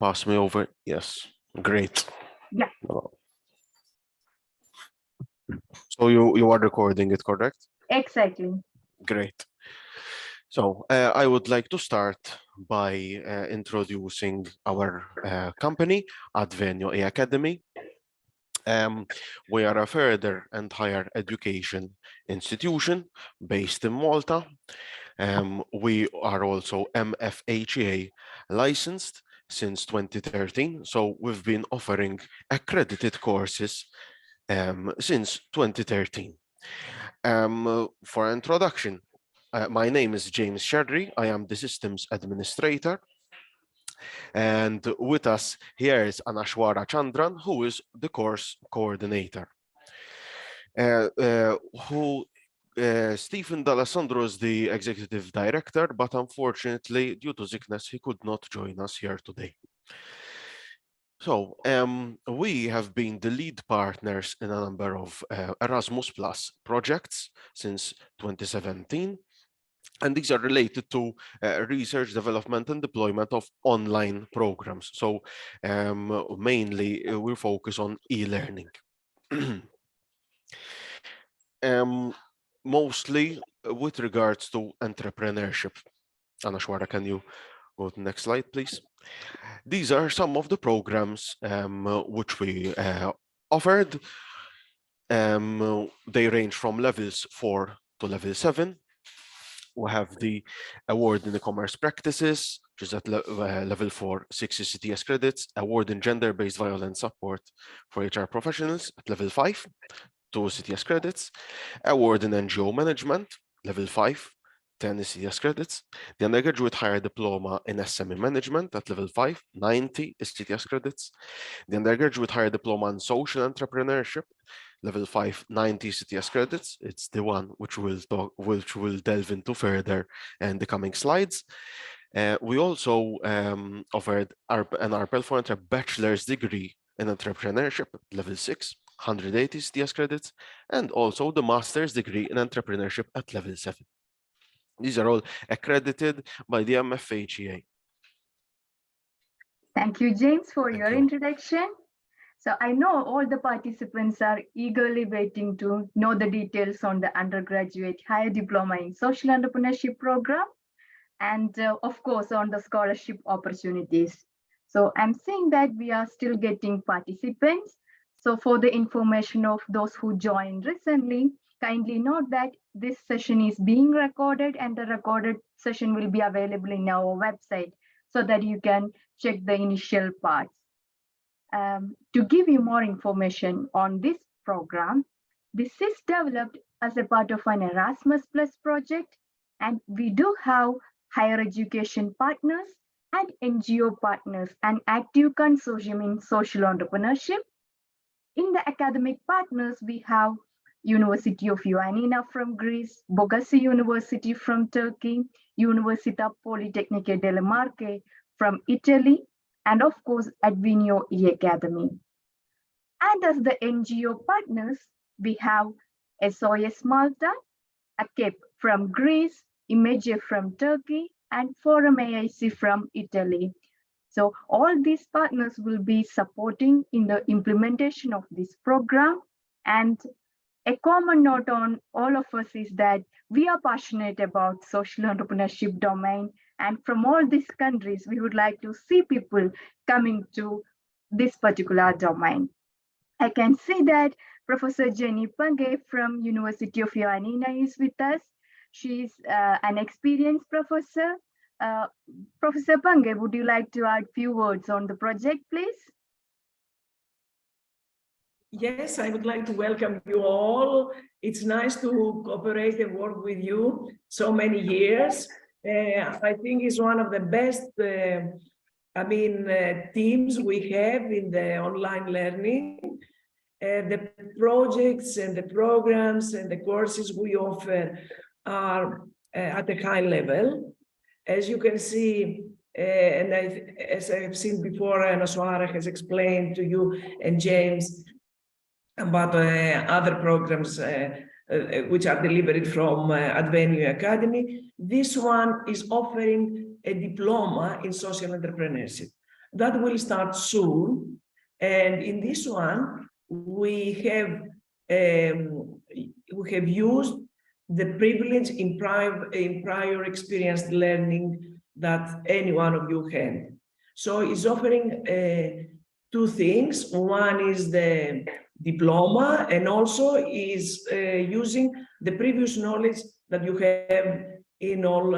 Pass me over. Yes, great. Yeah. So you are recording it, correct? Exactly. Great. So I would like to start by introducing our company, Advenio Academy. We are a further and higher education institution based in Malta. We are also MFHEA licensed since 2013, so we've been offering accredited courses since 2013. For introduction, my name is James Shadri. I am the systems administrator. And with us here is Anashwara Chandran, who is the course coordinator. Stephen D'Alessandro is the executive director, but unfortunately, due to sickness, he could not join us here today. So we have been the lead partners in a number of Erasmus Plus projects since 2017. And these are related to research, development, and deployment of online programs. So mainly we focus on e-learning. Mostly with regards to entrepreneurship. Anashwara, can you go to the next slide, please? These are some of the programs which we offered. They range from levels 4 to level 7. We have the award in the commerce practices, which is at level 4, 6 CTS credits, award in gender-based violence support for HR professionals at level 5, 2 CTS credits, award in NGO management, level 5, 10 CTS credits, the undergraduate higher diploma in SME management at level 5, 90 CTS credits, the undergraduate higher diploma in social entrepreneurship, level 5, 90 CTS credits. It's the one which we'll delve into further in the coming slides. We also offered an ARPL for a bachelor's degree in entrepreneurship, level 6, 180 CTS credits, and also the master's degree in entrepreneurship at level 7. These are all accredited by the MFHEA. Thank you, James, for Thank your you. introduction. So I know all the participants are eagerly waiting to know the details on the undergraduate higher diploma in social entrepreneurship program and of course on the scholarship opportunities. So I'm seeing that we are still getting participants. So for the information of those who joined recently, kindly note that this session is being recorded and the recorded session will be available in our website so that you can check the initial parts. To give you more information on this program, this is developed as a part of an Erasmus Plus project, and we do have higher education partners and NGO partners and active consortium in social entrepreneurship. In the academic partners, we have University of Ioannina from Greece, Boğaziçi University from Turkey, Università Politecnică delle Marche from Italy, and of course, Advenio Academy. And as the NGO partners, we have SOS Malta, ACEP from Greece, Image from Turkey, and Forum AIC from Italy. So all these partners will be supporting in the implementation of this program. And a common note on all of us is that we are passionate about social entrepreneurship domain. And from all these countries, we would like to see people coming to this particular domain. I can see that Professor Jenny Pange from University of Ioannina is with us. She's an experienced professor. Professor Pange, would you like to add a few words on the project, please? Yes, I would like to welcome you all. It's nice to cooperate and work with you so many years. I think it's one of the best teams we have in the online learning. The projects and the programs and the courses we offer are at a high level. As you can see, as I've seen before, Anashwara has explained to you and James about other programs which are delivered from Advenio Academy. This one is offering a diploma in social entrepreneurship. that will start soon. And in this one, we have used the privilege in prior experienced learning that any one of you had. So it's offering two things. One is the diploma, and also is using the previous knowledge that you have in all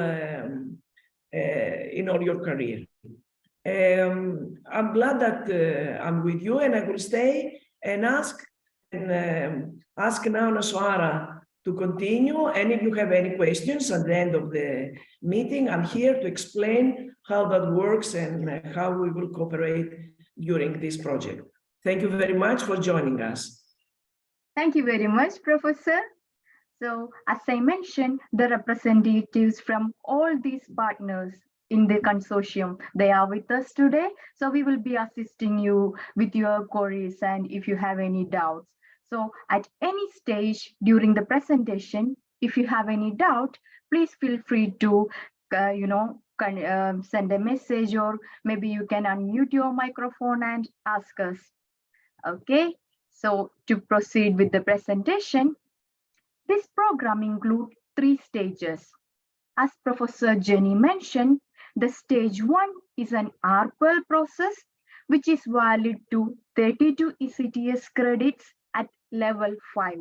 your career. I'm glad that I'm with you, and I will stay and ask now Nasuara to continue. And if you have any questions at the end of the meeting, I'm here to explain how that works and how we will cooperate during this project. Thank you very much for joining us. Thank you very much, Professor. So, as I mentioned, the representatives from all these partners in the consortium, they are with us today. So we will be assisting you with your queries and if you have any doubts. So at any stage during the presentation, if you have any doubt, please feel free to, send a message, or maybe you can unmute your microphone and ask us. Okay, so to proceed with the presentation, this program includes 3 stages. As Professor Jenny mentioned, the stage 1 is an RPL process, which is valid to 32 ECTS credits at level 5.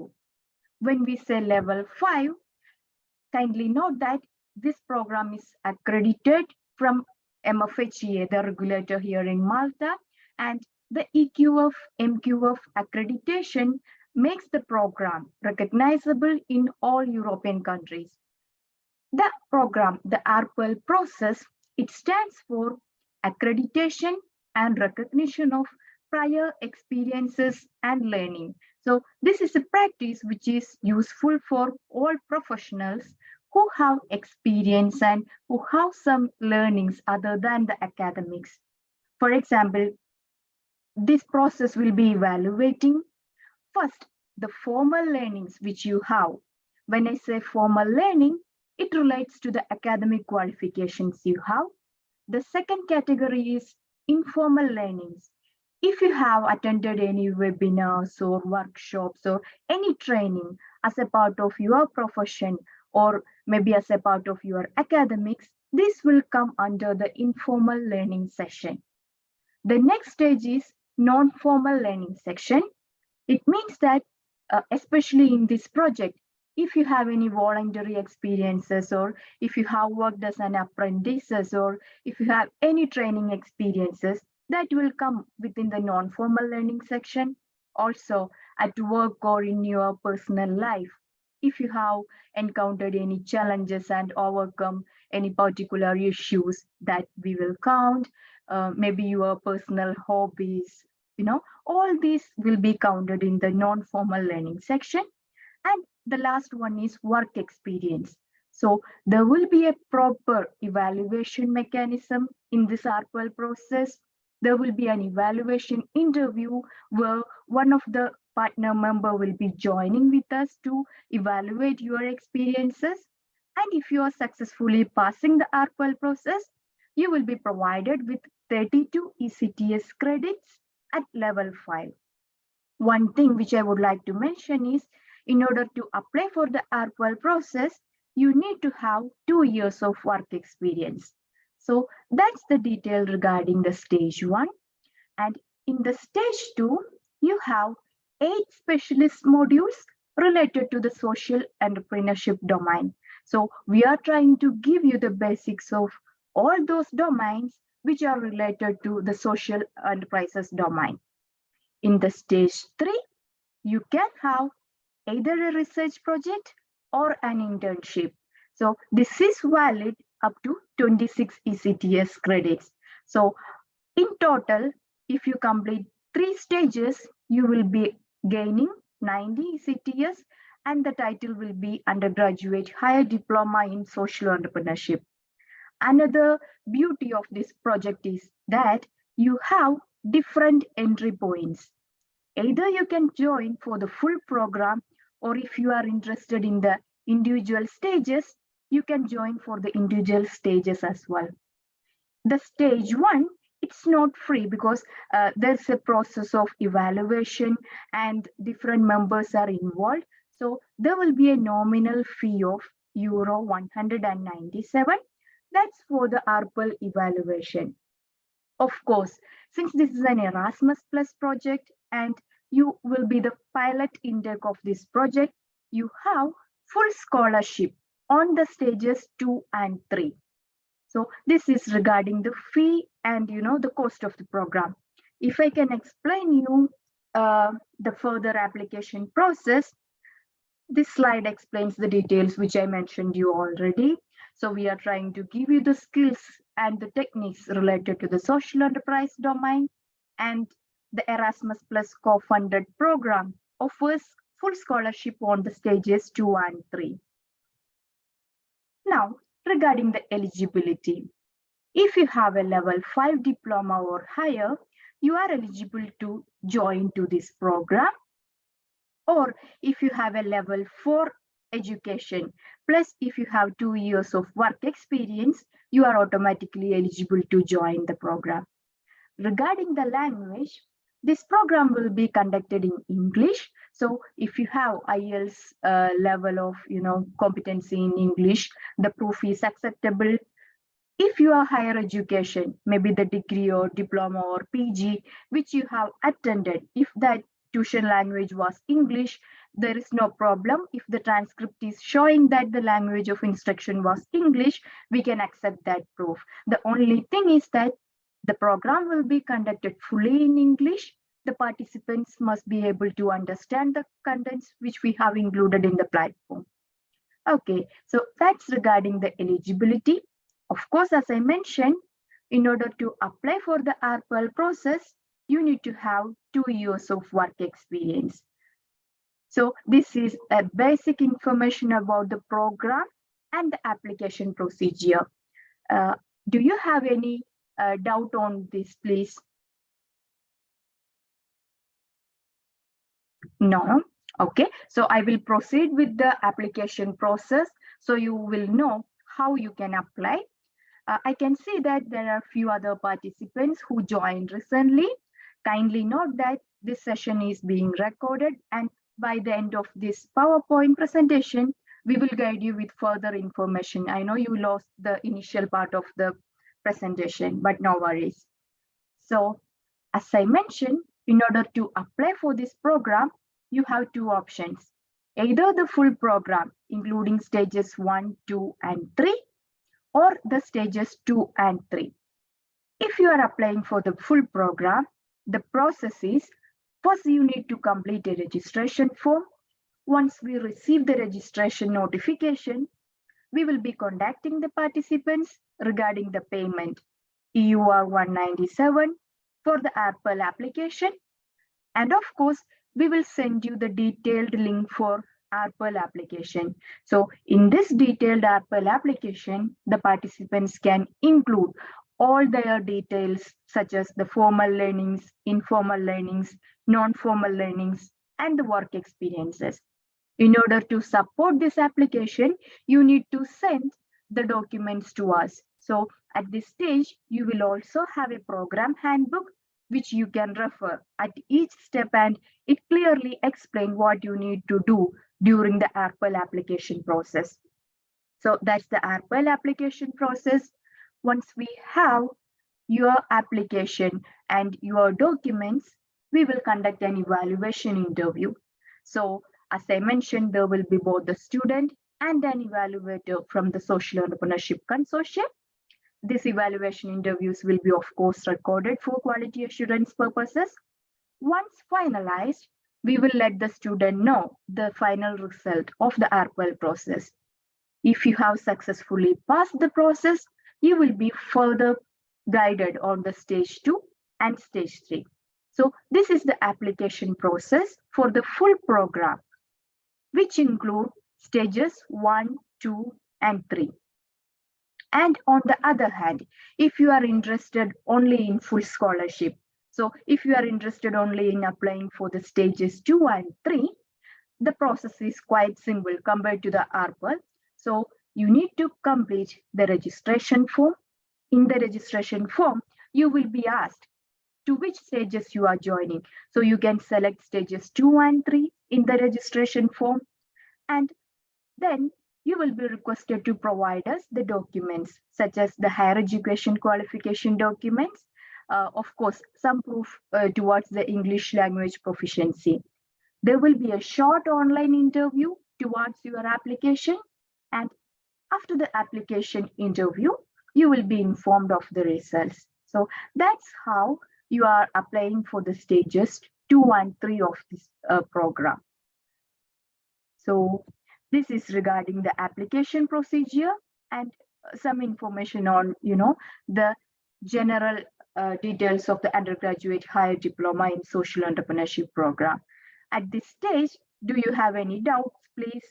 When we say level 5, kindly note that this program is accredited from MFHEA, the regulator here in Malta, and the EQF, MQF accreditation makes the program recognizable in all European countries. The program, the RPL process, it stands for accreditation and recognition of prior experiences and learning. So this is a practice which is useful for all professionals who have experience and who have some learnings other than the academics. For example, this process will be evaluating first the formal learnings which you have. When I say formal learning, it relates to the academic qualifications you have. The second category is informal learnings. If you have attended any webinars or workshops or any training as a part of your profession or maybe as a part of your academics, this will come under the informal learning section. The next stage is non-formal learning section. It means that especially in this project, if you have any voluntary experiences, or if you have worked as an apprentice, or if you have any training experiences, that will come within the non-formal learning section. Also at work or in your personal life, if you have encountered any challenges and overcome any particular issues, that we will count. Maybe your personal hobbies, all these will be counted in the non-formal learning section. And the last one is work experience. So there will be a proper evaluation mechanism in this RPL process. There will be an evaluation interview where one of the partner member will be joining with us to evaluate your experiences. And if you are successfully passing the RPL process, you will be provided with 32 ECTS credits at level 5. One thing which I would like to mention is, in order to apply for the RPL process, you need to have 2 years of work experience. So that's the detail regarding the stage 1. And in the stage 2, you have 8 specialist modules related to the social entrepreneurship domain. So we are trying to give you the basics of all those domains which are related to the social enterprises domain. In the stage 3, you can have either a research project or an internship. So this is valid up to 26 ECTS credits. So in total, if you complete 3 stages, you will be gaining 90 ECTS, and the title will be Undergraduate Higher Diploma in Social Entrepreneurship. Another beauty of this project is that you have different entry points. Either you can join for the full program, or if you are interested in the individual stages, you can join for the individual stages as well. The stage 1, It's not free because there's a process of evaluation and different members are involved. So there will be a nominal fee of euro 197. That's for the ARPL evaluation. Of course, since this is an Erasmus Plus project and you will be the pilot intake of this project, you have full scholarship on the stages 2 and 3. So this is regarding the fee and the cost of the program. If I can explain you the further application process, this slide explains the details which I mentioned you already. So we are trying to give you the skills and the techniques related to the social enterprise domain, and the Erasmus Plus co-funded program offers full scholarship on the stages 2 and 3. Now, regarding the eligibility, if you have a level 5 diploma or higher, you are eligible to join to this program. Or if you have a level 4 education, plus if you have 2 years of work experience, you are automatically eligible to join the program. Regarding the language, this program will be conducted in English. So if you have IELTS level of competency in English, the proof is acceptable. If you are higher education, maybe the degree or diploma or PG, which you have attended, if that tuition language was English, there is no problem. If the transcript is showing that the language of instruction was English, we can accept that proof. The only thing is that the program will be conducted fully in English. The participants must be able to understand the contents which we have included in the platform. Okay, so that's regarding the eligibility. Of course, as I mentioned, in order to apply for the ARPL process, you need to have 2 years of work experience. So this is a basic information about the program and the application procedure. Do you have any doubt on this, please? No? Okay, so I will proceed with the application process so you will know how you can apply. I can see that there are a few other participants who joined recently. Kindly note that this session is being recorded, and by the end of this PowerPoint presentation, we will guide you with further information. I know you lost the initial part of the presentation, but no worries. So, as I mentioned, in order to apply for this program, you have 2 options. Either the full program, including stages 1, 2, and 3, or the stages 2 and 3. If you are applying for the full program, the process is, first you need to complete a registration form. Once we receive the registration notification, we will be contacting the participants regarding the payment, EUR 197 for the ARPL application. And of course, we will send you the detailed link for ARPL application. So in this detailed ARPL application, the participants can include all their details such as the formal learnings, informal learnings, non-formal learnings, and the work experiences. In order to support this application, you need to send the documents to us. So at this stage, you will also have a program handbook which you can refer at each step, and it clearly explains what you need to do during the ARPL application process. So that's the ARPL application process. Once we have your application and your documents, we will conduct an evaluation interview. So as I mentioned, there will be both the student and an evaluator from the Social Entrepreneurship Consortium. These evaluation interviews will be, of course, recorded for quality assurance purposes. Once finalized, we will let the student know the final result of the ARPL process. If you have successfully passed the process, you will be further guided on the stage 2 and stage 3. So this is the application process for the full program, which include stages 1, 2, and 3. And on the other hand, if you are interested only in full scholarship, so if you are interested only in applying for the stages 2 and 3, the process is quite simple compared to the ARPL. So you need to complete the registration form. In the registration form, you will be asked to which stages you are joining. So you can select stages 2 and 3 in the registration form, and then you will be requested to provide us the documents such as the higher education qualification documents, of course, some proof towards the English language proficiency. There will be a short online interview towards your application, and after the application interview, you will be informed of the results. So that's how you are applying for the stages 2 and 3 of this program. So this is regarding the application procedure and some information on, the general details of the undergraduate higher diploma in social entrepreneurship program. At this stage, do you have any doubts, please?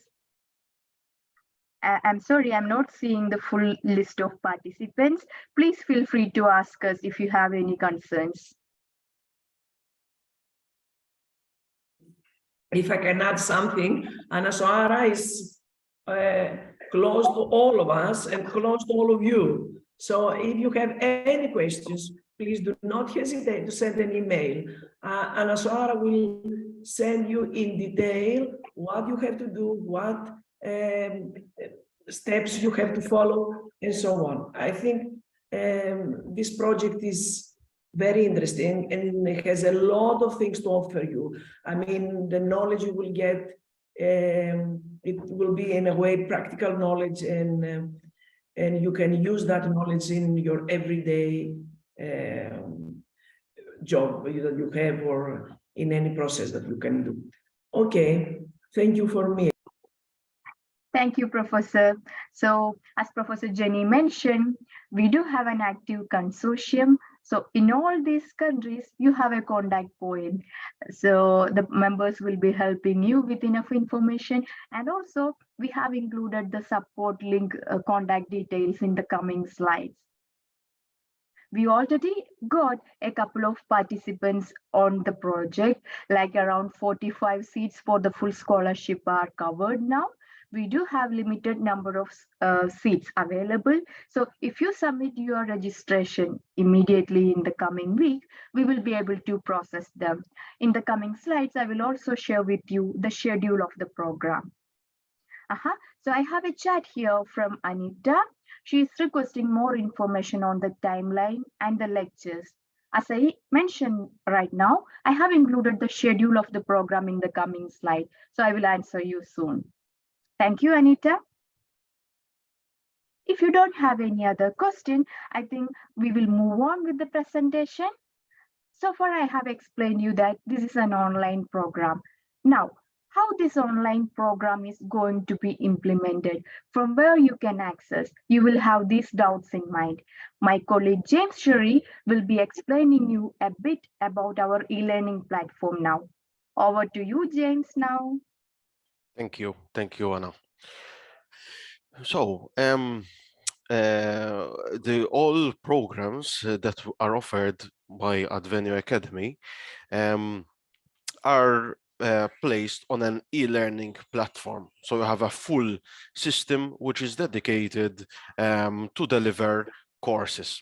I'm sorry, I'm not seeing the full list of participants. Please feel free to ask us if you have any concerns. If I can add something, Anna Soara is close to all of us and close to all of you. So if you have any questions, please do not hesitate to send an email. Anna Soara will send you in detail what you have to do, what steps you have to follow, and so on. I think this project is very interesting and it has a lot of things to offer you. I mean, the knowledge you will get, it will be in a way practical knowledge, and you can use that knowledge in your everyday job that you have or in any process that you can do. Okay, thank you for me. Thank you, Professor. So as Professor Jenny mentioned, we do have an active consortium. So in all these countries, you have a contact point. So the members will be helping you with enough information. And also we have included the support link contact details in the coming slides. We already got a couple of participants on the project, like around 45 seats for the full scholarship are covered now. We do have limited number of seats available. So if you submit your registration immediately in the coming week, we will be able to process them. In the coming slides, I will also share with you the schedule of the program. So I have a chat here from Anita. She is requesting more information on the timeline and the lectures. As I mentioned right now, I have included the schedule of the program in the coming slide. So I will answer you soon. Thank you, Anita. If you don't have any other question, I think we will move on with the presentation. So far, I have explained you that this is an online program. Now, how this online program is going to be implemented, from where you can access, you will have these doubts in mind. My colleague James Sherry will be explaining you a bit about our e-learning platform now. Over to you, James, now. Thank you, Anna. So, all programs that are offered by Advenio Academy are placed on an e-learning platform. So you have a full system which is dedicated to deliver courses.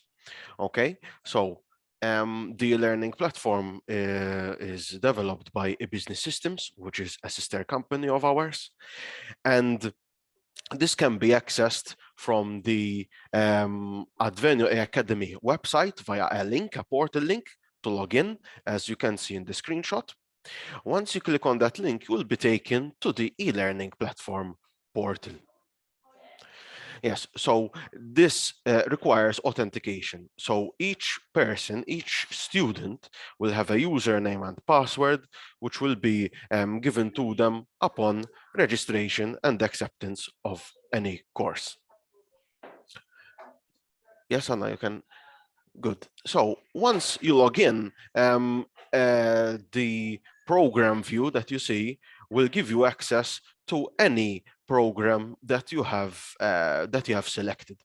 Okay, so the e-learning platform is developed by Business Systems, which is a sister company of ours, and this can be accessed from the Advenio Academy website via a portal link to log in, as you can see in the screenshot. Once you click on that link, you will be taken to the e-learning platform portal. Yes, so this requires authentication. So each person, each student will have a username and password, which will be given to them upon registration and acceptance of any course. Yes, Anna, you can. Good. So once you log in, the program view that you see will give you access to any program that you have selected.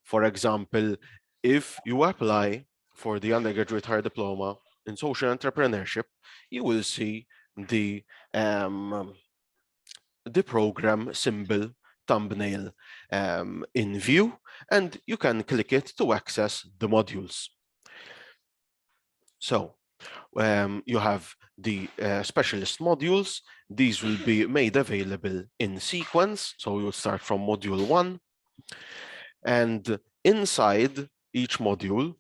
For example, if you apply for the undergraduate higher diploma in social entrepreneurship, you will see the program symbol thumbnail in view, and you can click it to access the modules. So you have the specialist modules. These will be made available in sequence. So you'll start from module 1. And inside each module,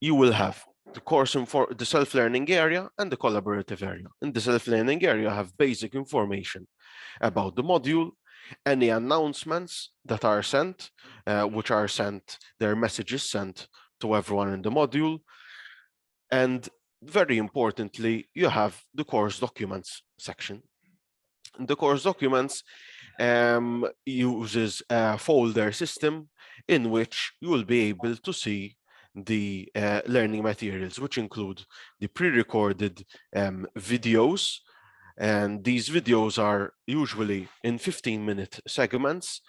you will have the course for the self-learning area and the collaborative area. In the self-learning area, you have basic information about the module, any announcements that are sent, their messages sent to everyone in the module. And very importantly, you have the course documents section. The course documents uses a folder system in which you will be able to see the learning materials, which include the pre-recorded videos. And these videos are usually in 15-minute segments,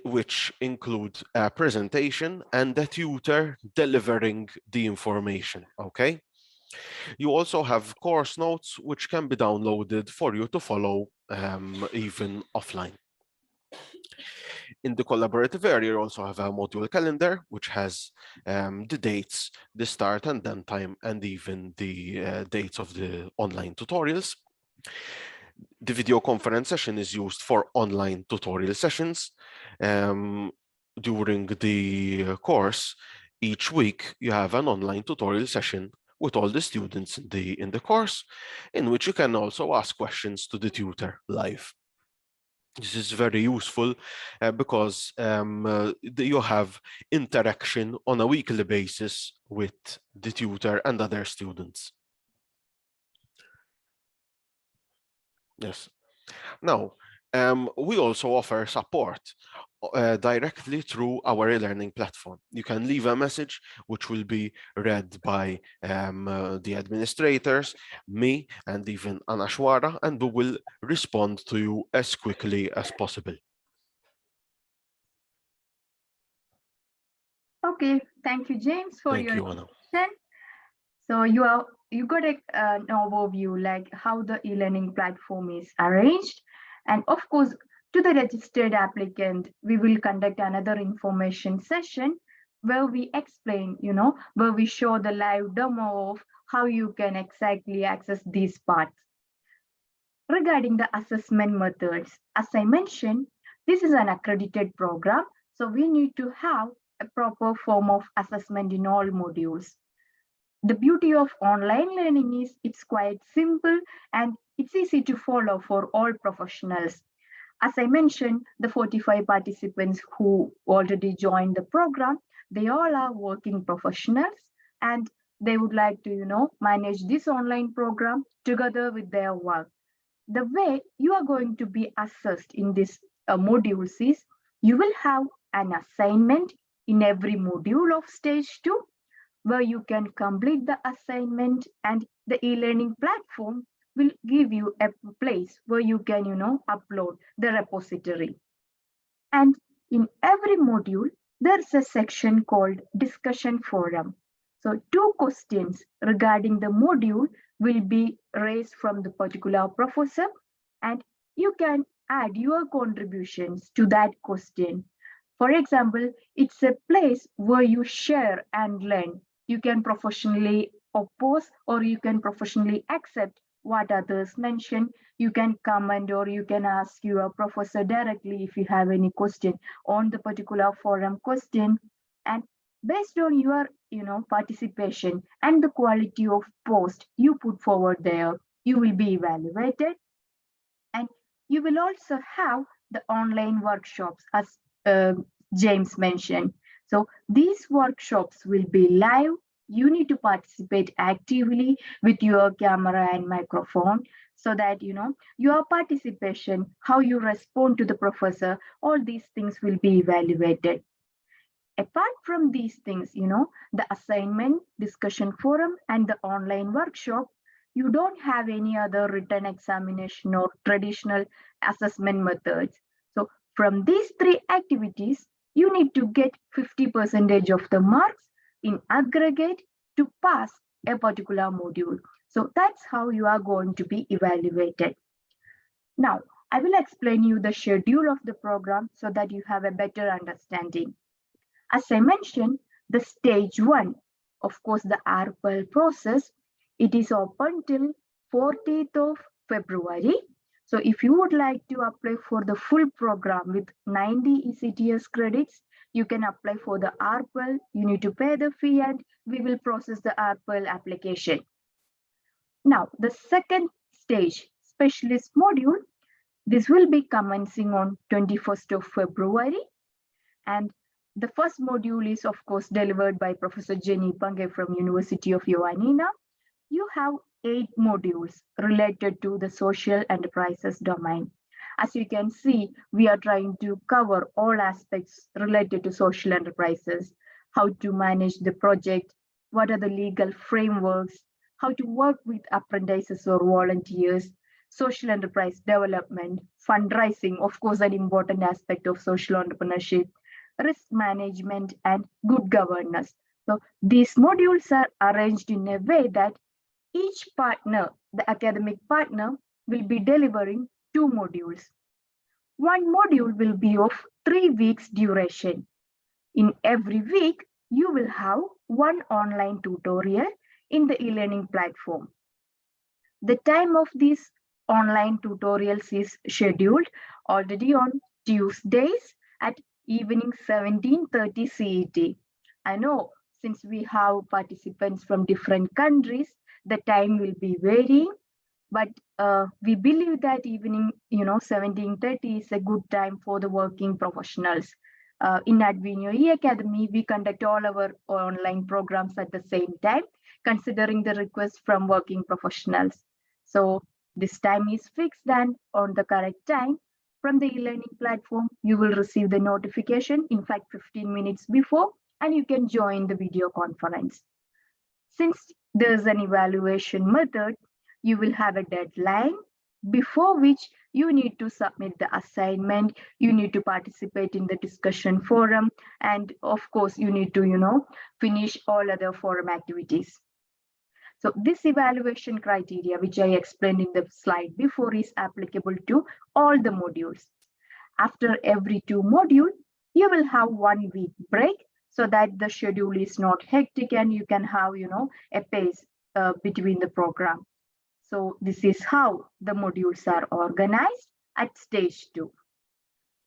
which include a presentation and the tutor delivering the information, okay? You also have course notes, which can be downloaded for you to follow even offline. In the collaborative area, you also have a module calendar, which has the dates, the start and end time, and even the dates of the online tutorials. The video conference session is used for online tutorial sessions. During the course, each week, you have an online tutorial session with all the students in the course, in which you can also ask questions to the tutor live. This is very useful because you have interaction on a weekly basis with the tutor and other students. Yes. Now, we also offer support directly through our e-learning platform. You can leave a message which will be read by the administrators, me, and even Anashwara, and we will respond to you as quickly as possible. Okay, thank you, James, for Thank your you, Anna. introduction. So you got an overview like how the e-learning platform is arranged, and of course, to the registered applicant, we will conduct another information session where we explain, where we show the live demo of how you can exactly access these parts. Regarding the assessment methods, as I mentioned, this is an accredited program, so we need to have a proper form of assessment in all modules. The beauty of online learning is it's quite simple and it's easy to follow for all professionals. As I mentioned, the 45 participants who already joined the program, they all are working professionals and they would like to, manage this online program together with their work. The way you are going to be assessed in this modules is you will have an assignment in every module of stage 2 where you can complete the assignment, and the e-learning platform will give you a place where you can, upload the repository. And in every module, there's a section called discussion forum. So 2 questions regarding the module will be raised from the particular professor, and you can add your contributions to that question. For example, it's a place where you share and learn. You can professionally oppose or you can professionally accept what others mention. You can comment or you can ask your professor directly if you have any question on the particular forum question. And based on your participation and the quality of post you put forward there, you will be evaluated. And you will also have the online workshops as James mentioned. So these workshops will be live. You need to participate actively with your camera and microphone so that your participation, how you respond to the professor, all these things will be evaluated. Apart from these things, the assignment, discussion forum, and the online workshop, you don't have any other written examination or traditional assessment methods. So from these 3 activities, you need to get 50% of the marks in aggregate to pass a particular module. So that's how you are going to be evaluated. Now, I will explain you the schedule of the program so that you have a better understanding. As I mentioned, the stage 1 of course, the ARPL process, it is open till 14th of February. So if you would like to apply for the full program with 90 ECTS credits, you can apply for the ARPL. You need to pay the fee and we will process the ARPL application. Now, the second stage, specialist module, this will be commencing on 21st of February. And the first module is, of course, delivered by Professor Jenny Pange from University of Ioannina. You have 8 modules related to the social enterprises domain. As you can see, we are trying to cover all aspects related to social enterprises, how to manage the project, what are the legal frameworks, how to work with apprentices or volunteers, social enterprise development, fundraising, of course, an important aspect of social entrepreneurship, risk management, and good governance. So these modules are arranged in a way that each partner, the academic partner, will be delivering 2 modules. One module will be of 3 weeks duration. In every week, you will have one online tutorial in the e-learning platform. The time of these online tutorials is scheduled already on Tuesdays at evening 17:30 CET. I know since we have participants from different countries, the time will be varying, but we believe that evening 17:30 is a good time for the working professionals. In Advenio E-Academy, we conduct all our online programs at the same time, considering the request from working professionals. So this time is fixed, and on the correct time from the e-learning platform, you will receive the notification, in fact, 15 minutes before, and you can join the video conference. Since there's an evaluation method, you will have a deadline before which you need to submit the assignment, you need to participate in the discussion forum, and of course, you need to, finish all other forum activities. So this evaluation criteria, which I explained in the slide before, is applicable to all the modules. After every 2 modules, you will have 1 week break so that the schedule is not hectic and you can have, a pace between the program. So this is how the modules are organized at stage 2.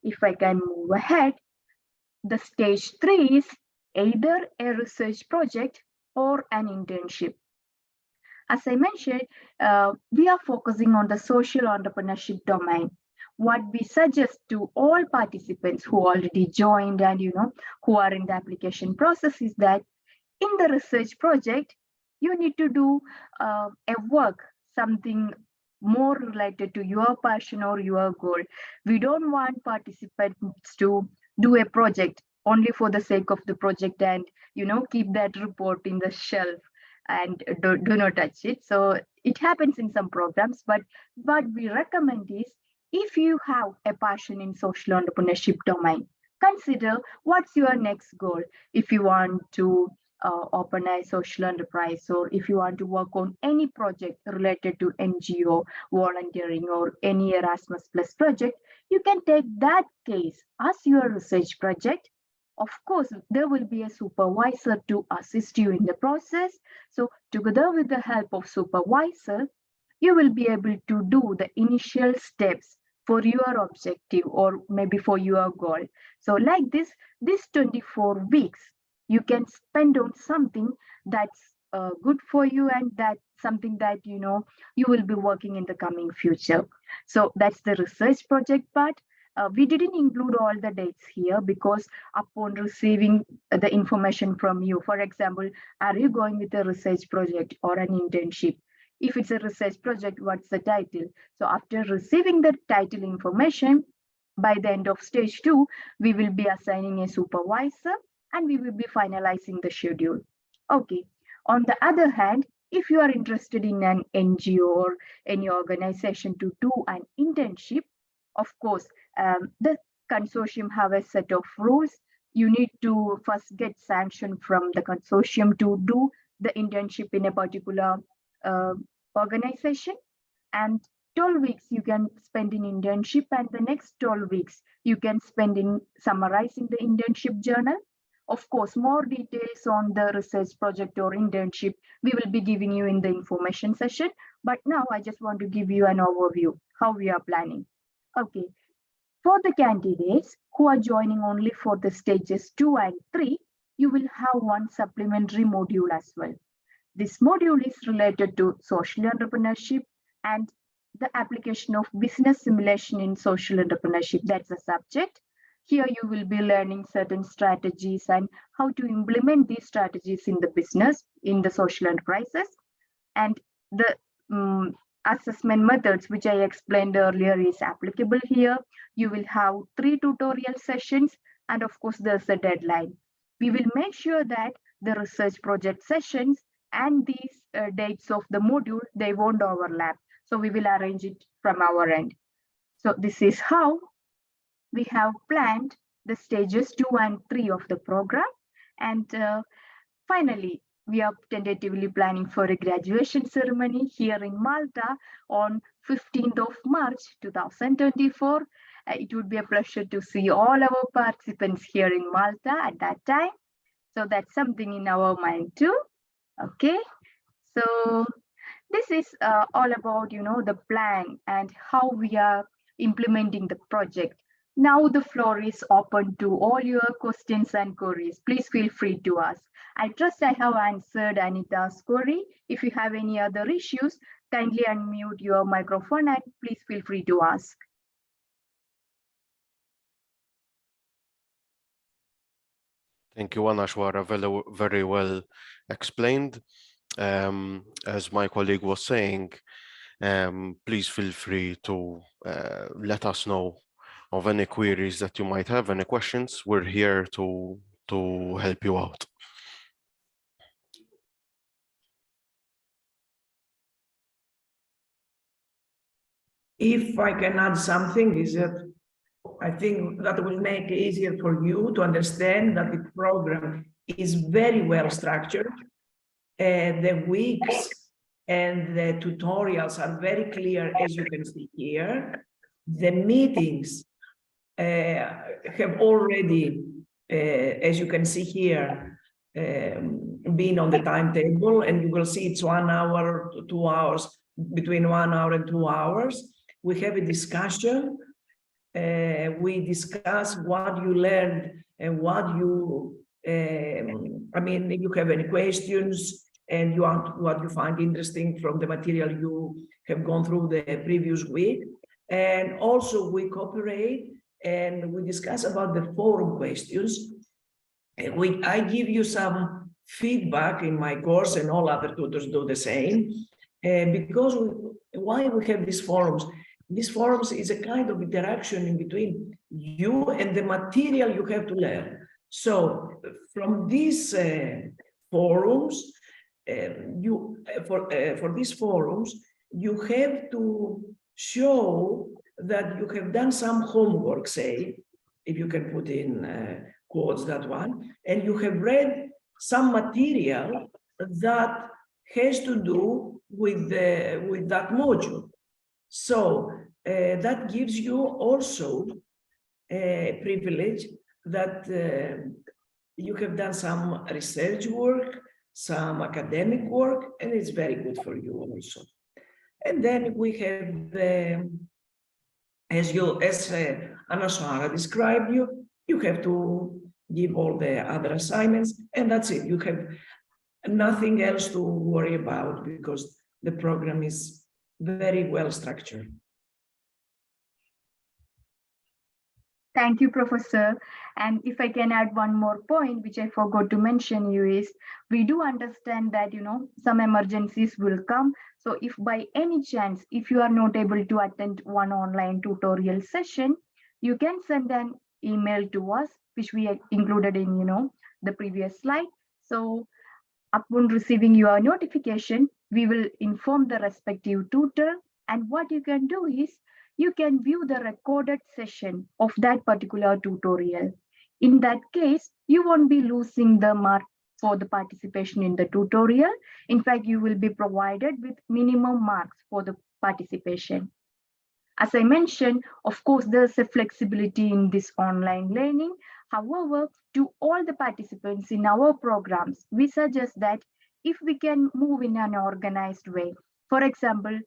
If I can move ahead, the stage 3 is either a research project or an internship. As I mentioned, we are focusing on the social entrepreneurship domain. What we suggest to all participants who already joined and who are in the application process is that in the research project, you need to do a work, something more related to your passion or your goal. We don't want participants to do a project only for the sake of the project and keep that report in the shelf and do not touch it. So it happens in some programs, but what we recommend is, if you have a passion in social entrepreneurship domain, consider what's your next goal. If you want to open a social enterprise, or if you want to work on any project related to NGO, volunteering, or any Erasmus Plus project, you can take that case as your research project. Of course, there will be a supervisor to assist you in the process. So together with the help of supervisor, you will be able to do the initial steps for your objective or maybe for your goal. So like this 24 weeks, you can spend on something that's good for you, and that's something that you will be working in the coming future. So that's the research project part. We didn't include all the dates here because upon receiving the information from you, for example, are you going with a research project or an internship? If it's a research project, what's the title? So after receiving the title information, by the end of stage 2, we will be assigning a supervisor and we will be finalizing the schedule. Okay. On the other hand, if you are interested in an NGO or any organization to do an internship, of course, the consortium have a set of rules. You need to first get sanction from the consortium to do the internship in a particular organization, and 12 weeks you can spend in internship, and the next 12 weeks you can spend in summarizing the internship journal. Of course, more details on the research project or internship we will be giving you in the information session. But now I just want to give you an overview how we are planning. Okay, for the candidates who are joining only for the stages 2 and 3, you will have one supplementary module as well. This module is related to social entrepreneurship and the application of business simulation in social entrepreneurship. That's a subject. Here you will be learning certain strategies and how to implement these strategies in the business, in the social enterprises. And the assessment methods, which I explained earlier, is applicable here. You will have 3 tutorial sessions, and of course, there's a deadline. We will make sure that the research project sessions and these dates of the module, they won't overlap. So we will arrange it from our end. So this is how we have planned the stages 2 and 3 of the program. And finally, we are tentatively planning for a graduation ceremony here in Malta on 15th of March 2024. It would be a pleasure to see all our participants here in Malta at that time. So that's something in our mind too. Okay, so this is all about, the plan and how we are implementing the project. Now the floor is open to all your questions and queries. Please feel free to ask. I trust I have answered Anita's query. If you have any other issues, kindly unmute your microphone and please feel free to ask. Thank you, Anashwara. Very well explained. As my colleague was saying, please feel free to let us know of any queries that you might have, any questions. We're here to help you out. If I can add something, is that I think that will make it easier for you to understand that the program is very well structured. The weeks and the tutorials are very clear, as you can see here. The meetings have already, as you can see here, been on the timetable, and you will see it's 1 hour to 2 hours, between 1 hour and 2 hours. We have a discussion. We discuss what you learned and what you, if you have any questions and what you find interesting from the material you have gone through the previous week. And also we cooperate and we discuss about the forum questions. I give you some feedback in my course, and all other tutors do the same. Because why we have these forums? These forums is a kind of interaction in between you and the material you have to learn. So from these forums, for these forums, you have to show that you have done some homework, say, if you can put in quotes that one, and you have read some material that has to do with that module. So that gives you also a privilege that you have done some research work, some academic work, and it's very good for you also. And then we have, as Anashwara described you have to give all the other assignments, and that's it. You have nothing else to worry about because the program is very well structured. Thank you, Professor. And if I can add one more point, which I forgot to mention you, is we do understand that, some emergencies will come. So if by any chance, if you are not able to attend one online tutorial session, you can send an email to us, which we included in, the previous slide. So upon receiving your notification, we will inform the respective tutor. And what you can do is you can view the recorded session of that particular tutorial. In that case, you won't be losing the mark for the participation in the tutorial. In fact, you will be provided with minimum marks for the participation. As I mentioned, of course, there's a flexibility in this online learning. However, to all the participants in our programs, we suggest that if we can move in an organized way, for example,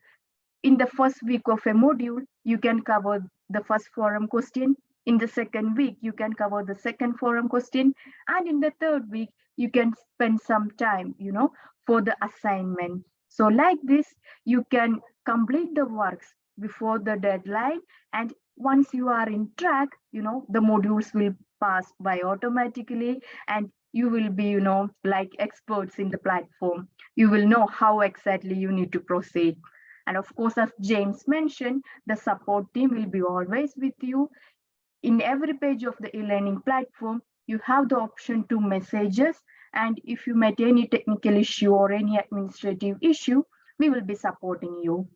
in the first week of a module, you can cover the first forum question. In the second week, you can cover the second forum question. And in the third week, you can spend some time, for the assignment. So like this, you can complete the works before the deadline. And once you are in track, the modules will pass by automatically and you will be, like experts in the platform. You will know how exactly you need to proceed. And of course, as James mentioned, the support team will be always with you. In every page of the e-learning platform, you have the option to message us. And if you met any technical issue or any administrative issue, we will be supporting you.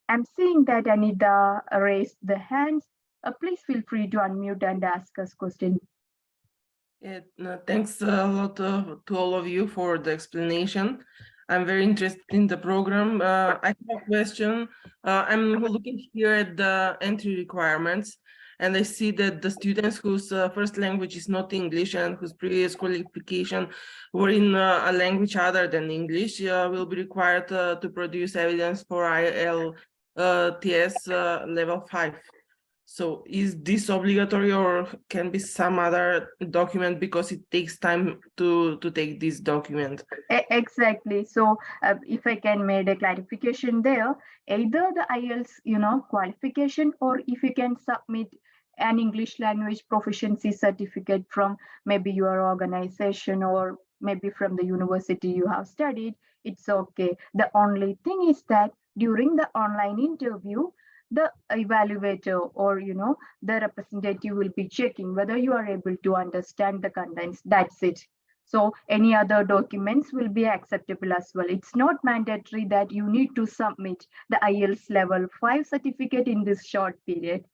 I'm seeing that Anita raised the hands. Please feel free to unmute and ask us questions. Yeah, thanks a lot to all of you for the explanation. I'm very interested in the program. I have a question. I'm looking here at the entry requirements, and I see that the students whose first language is not English and whose previous qualification were in a language other than English will be required to produce evidence for IELTS level 5. So is this obligatory or can be some other document because it takes time to take this document? Exactly. So if I can make a clarification there, either the IELTS, qualification, or if you can submit an English language proficiency certificate from maybe your organization or maybe from the university you have studied, it's okay. The only thing is that during the online interview, the evaluator or the representative will be checking whether you are able to understand the contents. That's it. So any other documents will be acceptable as well. It's not mandatory that you need to submit the IELTS level 5 certificate in this short period.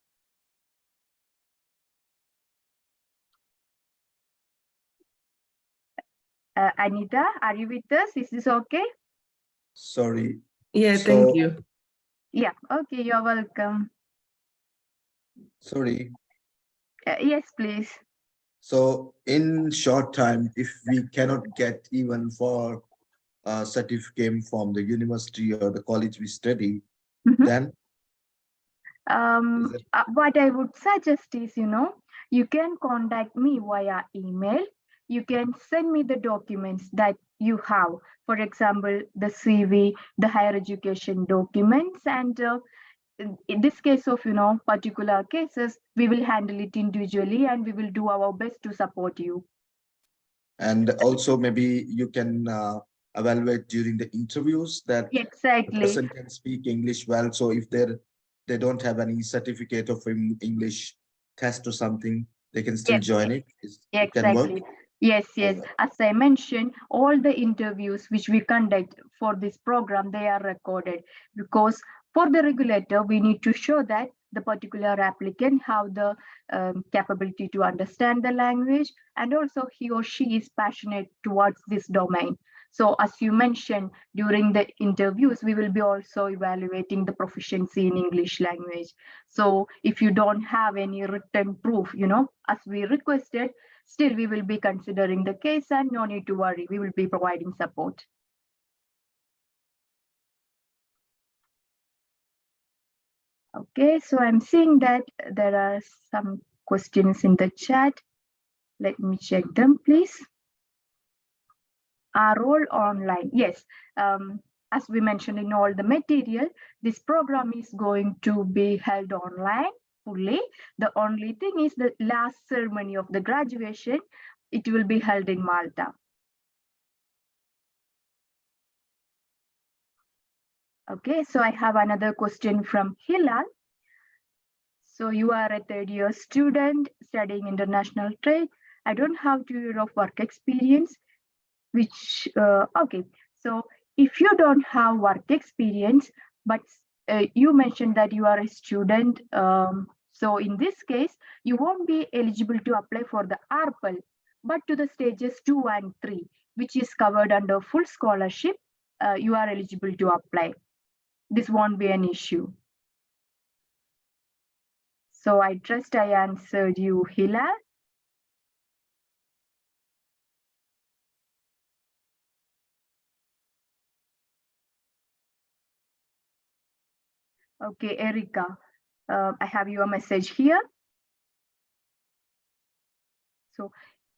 Anita, are you with us? Is this okay? Sorry. Yeah, thank you. Yeah, okay, you're welcome. Sorry. Yes, please. So in short time, if we cannot get even for a certificate from the university or the college we study, then what I would suggest is, you can contact me via email. You can send me the documents that you have. For example, the CV, the higher education documents, and in this case of, particular cases, we will handle it individually and we will do our best to support you. And also maybe you can evaluate during the interviews that exactly the person can speak English well. So if they don't have any certificate of English test or something, they can still join it. It can work. Yes. As I mentioned, all the interviews which we conduct for this program, they are recorded because for the regulator, we need to show that the particular applicant have the capability to understand the language and also he or she is passionate towards this domain. So as you mentioned, during the interviews, we will be also evaluating the proficiency in English language. So if you don't have any written proof, as we requested, still we will be considering the case and no need to worry, we will be providing support. Okay, so I'm seeing that there are some questions in the chat. Let me check them, please. Our role online. Yes, as we mentioned in all the material, this program is going to be held online fully. The only thing is the last ceremony of the graduation, it will be held in Malta. Okay, so I have another question from Hilal. So you are a third-year student studying international trade. I don't have 2 years of work experience, which, okay. So if you don't have work experience, but you mentioned that you are a student, so in this case, you won't be eligible to apply for the ARPL, but to the stages 2 and 3, which is covered under full scholarship, you are eligible to apply. This won't be an issue. So I trust I answered you, Hilal. Okay, Erica, I have your message here. So,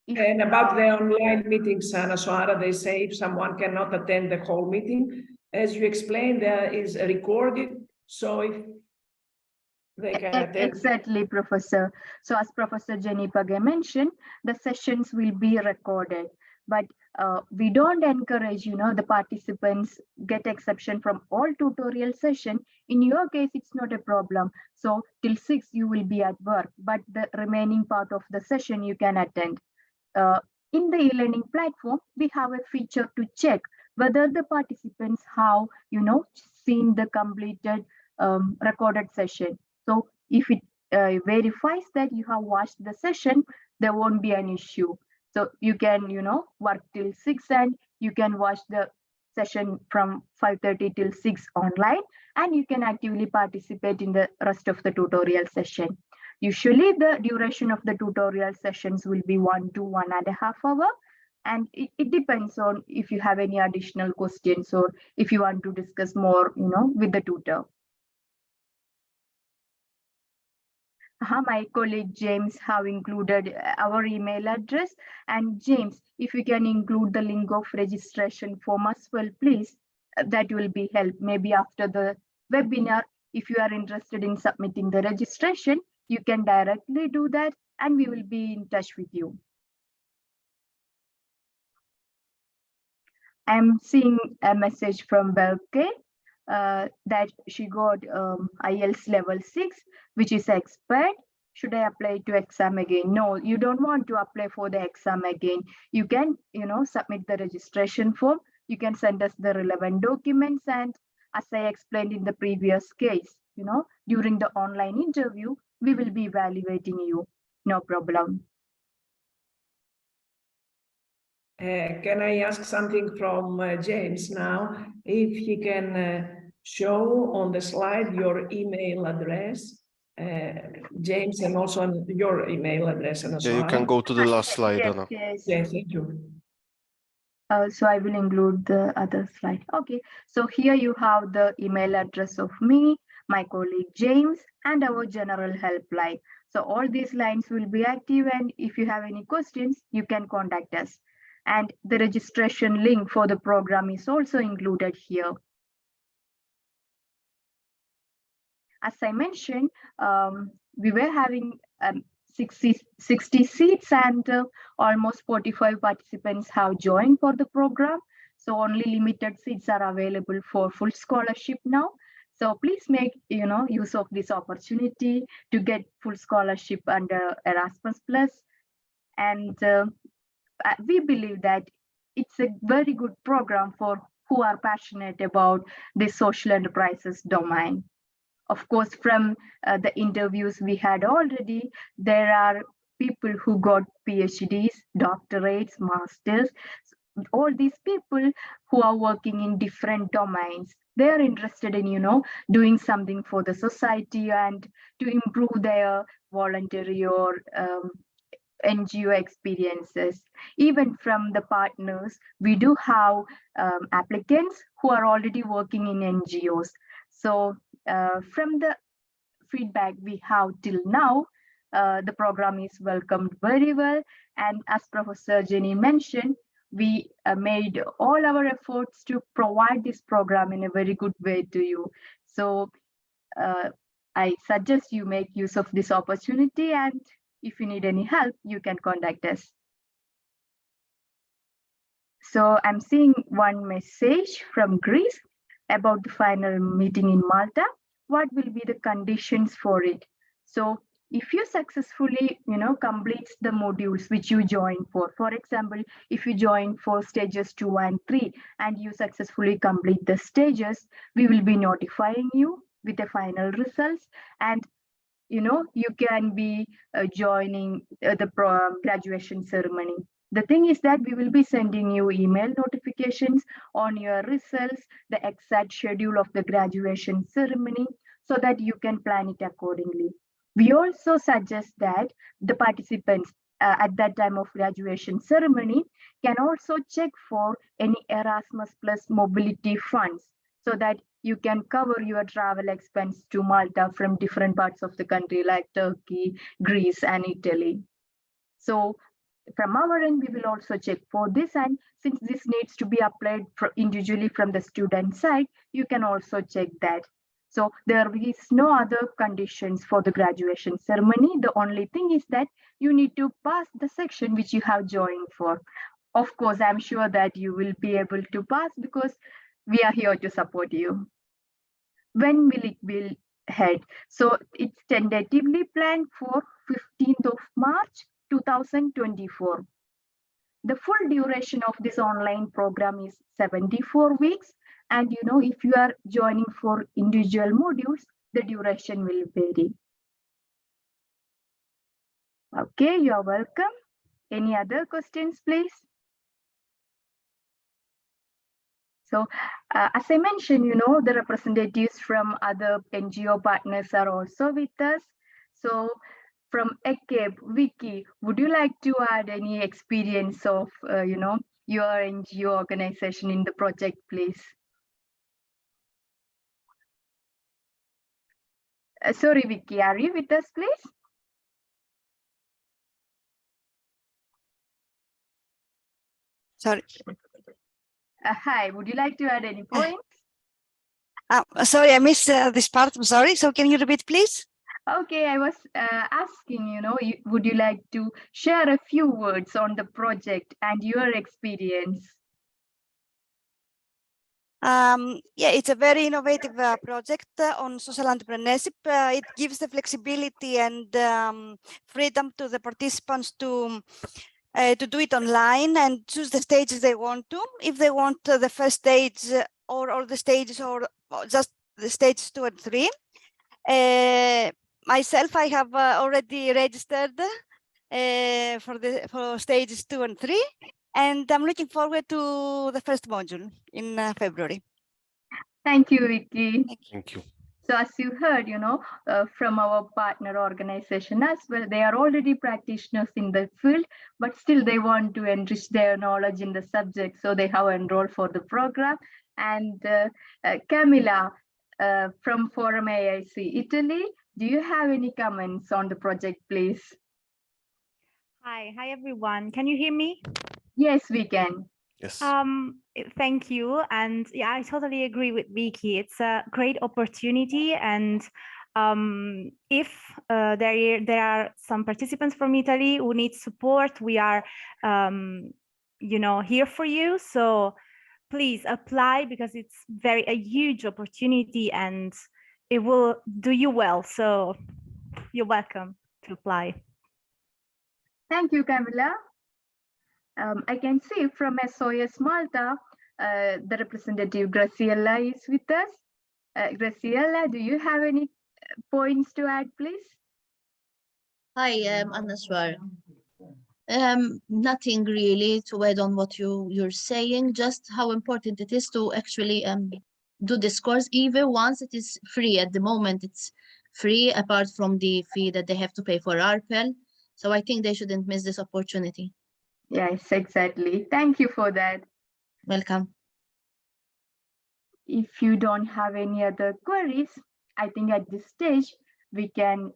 and about the online meetings, Sana Soara, they say if someone cannot attend the whole meeting, as you explained, there is a recorded. So if they can attend. Exactly, Professor. So as Professor Jenny Page mentioned, the sessions will be recorded, but we don't encourage, the participants get exception from all tutorial session. In your case, it's not a problem. So till 6, you will be at work, but the remaining part of the session you can attend. In the e-learning platform, we have a feature to check whether the participants have, seen the completed recorded session. So if it verifies that you have watched the session, there won't be an issue. So you can, work till 6 and you can watch the session from 5:30 till 6 online, and you can actively participate in the rest of the tutorial session. Usually the duration of the tutorial sessions will be 1 to 1.5 hours. And it depends on if you have any additional questions or if you want to discuss more, with the tutor. My colleague James have included our email address. And James, if you can include the link of registration form as well, please, that will be help. Maybe after the webinar, if you are interested in submitting the registration, you can directly do that and we will be in touch with you. I'm seeing a message from Belke that she got IELTS level 6, which is expert. Should I apply to exam again? No, you don't want to apply for the exam again. You can, submit the registration form. You can send us the relevant documents. And as I explained in the previous case, during the online interview, we will be evaluating you. No problem. Can I ask something from James now? If he can show on the slide your email address, James, and also your email address. And Yeah, you can go to the last slide, yes, Anna. yes. Yes, thank you. So I will include the other slide. Okay, so here you have the email address of me, my colleague James, and our general helpline. So all these lines will be active, and if you have any questions, you can contact us. And the registration link for the program is also included here. As I mentioned, we were having 60 seats and almost 45 participants have joined for the program. So only limited seats are available for full scholarship now. So please make use of this opportunity to get full scholarship under Erasmus+. And we believe that it's a very good program for who are passionate about the social enterprises domain. Of course, from the interviews we had already, there are people who got PhDs, doctorates, masters. All these people who are working in different domains, they are interested in, doing something for the society and to improve their voluntary or NGO experiences. Even from the partners, we do have applicants who are already working in NGOs. So from the feedback we have till now, the program is welcomed very well. And as Professor Jenny mentioned, we made all our efforts to provide this program in a very good way to you. So I suggest you make use of this opportunity, and if you need any help, you can contact us. So I'm seeing one message from Greece about the final meeting in Malta. What will be the conditions for it? So if you successfully, complete the modules which you join for example, if you join for stages 2 and 3 and you successfully complete the stages, we will be notifying you with the final results, and you can be joining the graduation ceremony. The thing is that we will be sending you email notifications on your results, the exact schedule of the graduation ceremony, so that you can plan it accordingly. We also suggest that the participants at that time of graduation ceremony can also check for any Erasmus Plus mobility funds, so that you can cover your travel expense to Malta from different parts of the country like Turkey, Greece, and Italy. So from our end, we will also check for this. And since this needs to be applied individually from the student side, you can also check that. So there is no other conditions for the graduation ceremony. The only thing is that you need to pass the section which you have joined for. Of course, I'm sure that you will be able to pass because we are here to support you. When will it be held? So it's tentatively planned for 15th of March 2024. The full duration of this online program is 74 weeks. And if you are joining for individual modules, the duration will vary. Okay, you are welcome. Any other questions, please? So as I mentioned, the representatives from other NGO partners are also with us. So from ECAB, Vicky, would you like to add any experience of, your NGO organization in the project, please? Sorry, Vicky, are you with us, please? Sorry. Hi, would you like to add any points? Sorry, I missed this part. I'm sorry. So can you repeat, please? Okay, I was asking, would you like to share a few words on the project and your experience? Yeah, it's a very innovative project on social entrepreneurship. It gives the flexibility and freedom to the participants to do it online and choose the stages they want to. If they want the first stage or all the stages or just the stages 2 and 3. Myself, I have already registered for stages 2 and 3, and I'm looking forward to the first module in February. Thank you, Vicky. Thank you. So as you heard, from our partner organization as well, they are already practitioners in the field, but still they want to enrich their knowledge in the subject. So they have enrolled for the program. And Camilla from Forum AIC Italy, do you have any comments on the project, please? Hi everyone. Can you hear me? Yes, we can. Yes. Thank you. And yeah, I totally agree with Vicky. It's a great opportunity. And if there are some participants from Italy who need support, we are, here for you. So please apply because it's a huge opportunity and it will do you well. So you're welcome to apply. Thank you, Camilla. I can see from SOS Malta, the representative Graciela is with us. Graciela, do you have any points to add, please? Hi, Anaswar. Nothing really to add on what you're saying, just how important it is to actually do this course, even once it is free. At the moment, it's free, apart from the fee that they have to pay for ARPEL. So I think they shouldn't miss this opportunity. Yes, exactly. Thank you for that. Welcome. If you don't have any other queries, I think at this stage, we can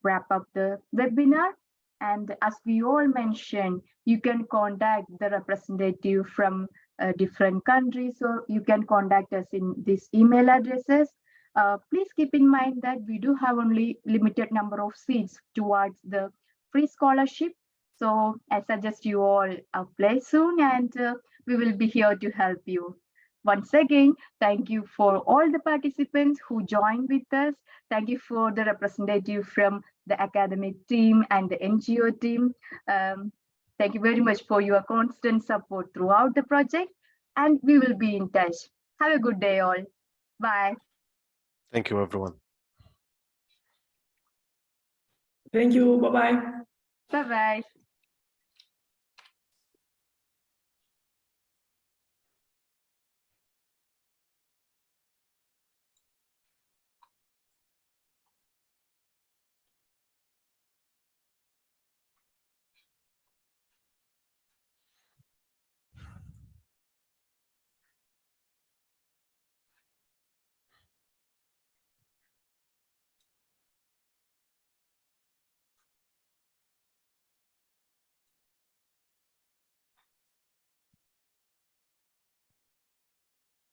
wrap up the webinar. And as we all mentioned, you can contact the representative from different countries, or you can contact us in these email addresses. Please keep in mind that we do have only limited number of seats towards the free scholarship. So I suggest you all apply soon, and we will be here to help you. Once again, thank you for all the participants who joined with us. Thank you for the representative from the academic team and the NGO team. Thank you very much for your constant support throughout the project, and we will be in touch. Have a good day all. Bye. Thank you, everyone. Thank you. Bye-bye. Bye-bye.